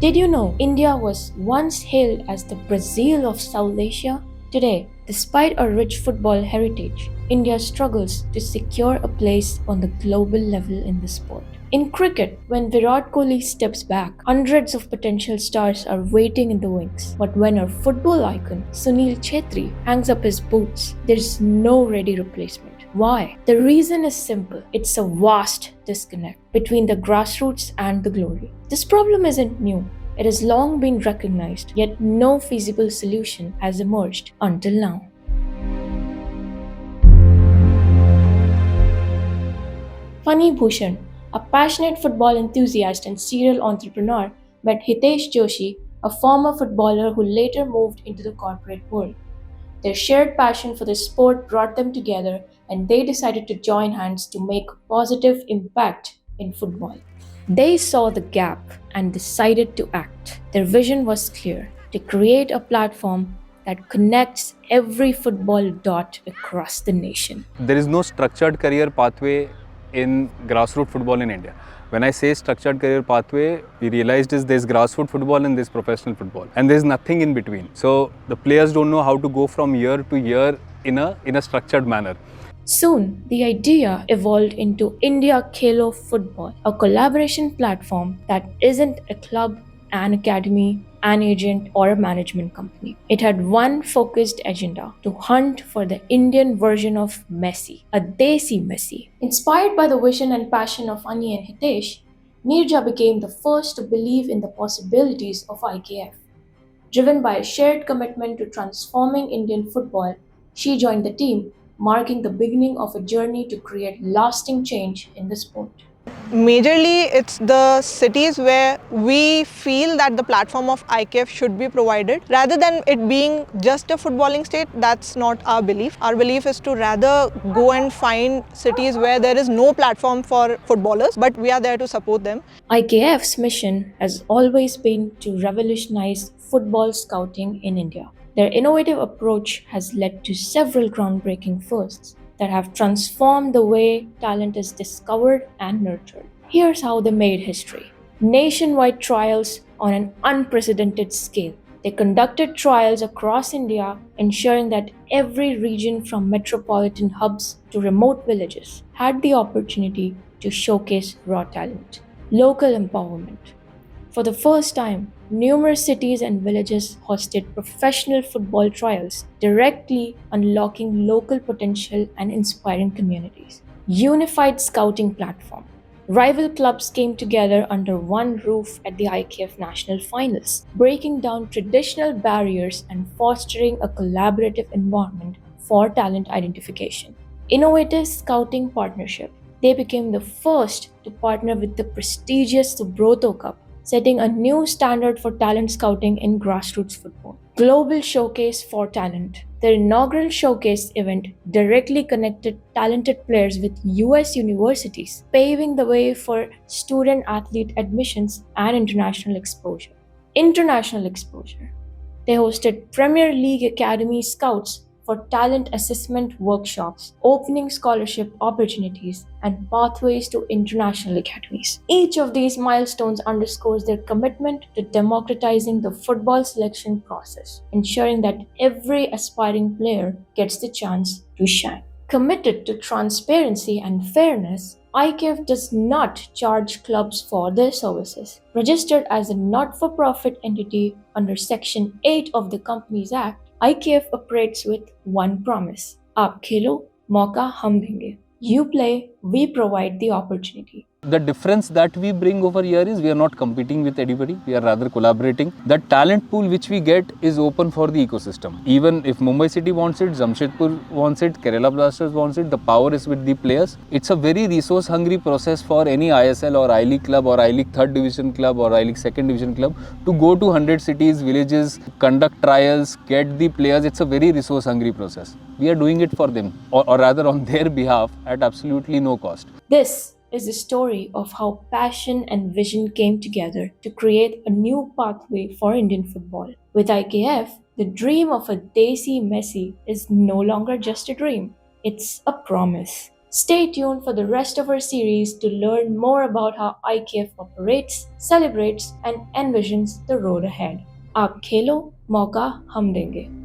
Did you know India was once hailed as the Brazil of South Asia? Today, despite a rich football heritage, India struggles to secure a place on the global level in the sport. In cricket, when Virat Kohli steps back, hundreds of potential stars are waiting in the wings. But when our football icon, Sunil Chhetri, hangs up his boots, there's no ready replacement. Why? The reason is simple. It's a vast disconnect between the grassroots and the glory. This problem isn't new. It has long been recognized, yet no feasible solution has emerged until now. Funny Bhushan, a passionate football enthusiast and serial entrepreneur, met Hitesh Joshi, a former footballer who later moved into the corporate world. Their shared passion for the sport brought them together, and they decided to join hands to make a positive impact in football. They saw the gap and decided to act. Their vision was clear: to create a platform that connects every football dot across the nation. There is no structured career pathway in grassroots football in India. When I say structured career pathway, we realized is there's grassroots football and there's professional football, and there's nothing in between. So the players don't know how to go from year to year in a structured manner. Soon, the idea evolved into India Khelo Football, a collaboration platform that isn't a club, an academy, an agent, or a management company. It had one focused agenda: to hunt for the Indian version of Messi, a Desi Messi. Inspired by the vision and passion of Ani and Hitesh, Nirja became the first to believe in the possibilities of IKF. Driven by a shared commitment to transforming Indian football, she joined the team, marking the beginning of a journey to create lasting change in the sport. Majorly, it's the cities where we feel that the platform of IKF should be provided. Rather than it being just a footballing state, that's not our belief. Our belief is to rather go and find cities where there is no platform for footballers, but we are there to support them. IKF's mission has always been to revolutionize football scouting in India. Their innovative approach has led to several groundbreaking firsts that have transformed the way talent is discovered and nurtured. Here's how they made history: nationwide trials on an unprecedented scale. They conducted trials across India, ensuring that every region from metropolitan hubs to remote villages had the opportunity to showcase raw talent. Local empowerment. For the first time, numerous cities and villages hosted professional football trials, directly unlocking local potential and inspiring communities. Unified scouting platform. Rival clubs came together under one roof at the IKF National Finals, breaking down traditional barriers and fostering a collaborative environment for talent identification. Innovative scouting partnership. They became the first to partner with the prestigious Subroto Cup, setting a new standard for talent scouting in grassroots football. Global Showcase for Talent. Their inaugural showcase event directly connected talented players with US universities, paving the way for student athlete admissions and international exposure. International exposure. They hosted Premier League Academy scouts for talent assessment workshops, opening scholarship opportunities, and pathways to international academies. Each of these milestones underscores their commitment to democratizing the football selection process, ensuring that every aspiring player gets the chance to shine. Committed to transparency and fairness, IKF does not charge clubs for their services. Registered as a not for profit entity under Section 8 of the Companies Act, IKF operates with one promise: Aap khelo, mauka hum denge. You play, we provide the opportunity. The difference that we bring over here is we are not competing with anybody, we are rather collaborating. The talent pool which we get is open for the ecosystem. Even if Mumbai City wants it, Jamshedpur wants it, Kerala Blasters wants it, the power is with the players. It's a very resource hungry process for any ISL or I-League club or I-League 3rd Division club or I-League 2nd Division club to go to 100 cities, villages, conduct trials, get the players. It's a very resource hungry process. We are doing it for them, or rather on their behalf, at absolutely no cost. This is the story of how passion and vision came together to create a new pathway for Indian football. With IKF, the dream of a Desi Messi is no longer just a dream, it's a promise. Stay tuned for the rest of our series to learn more about how IKF operates, celebrates, and envisions the road ahead. आप खेलो, मौका हम देंगे.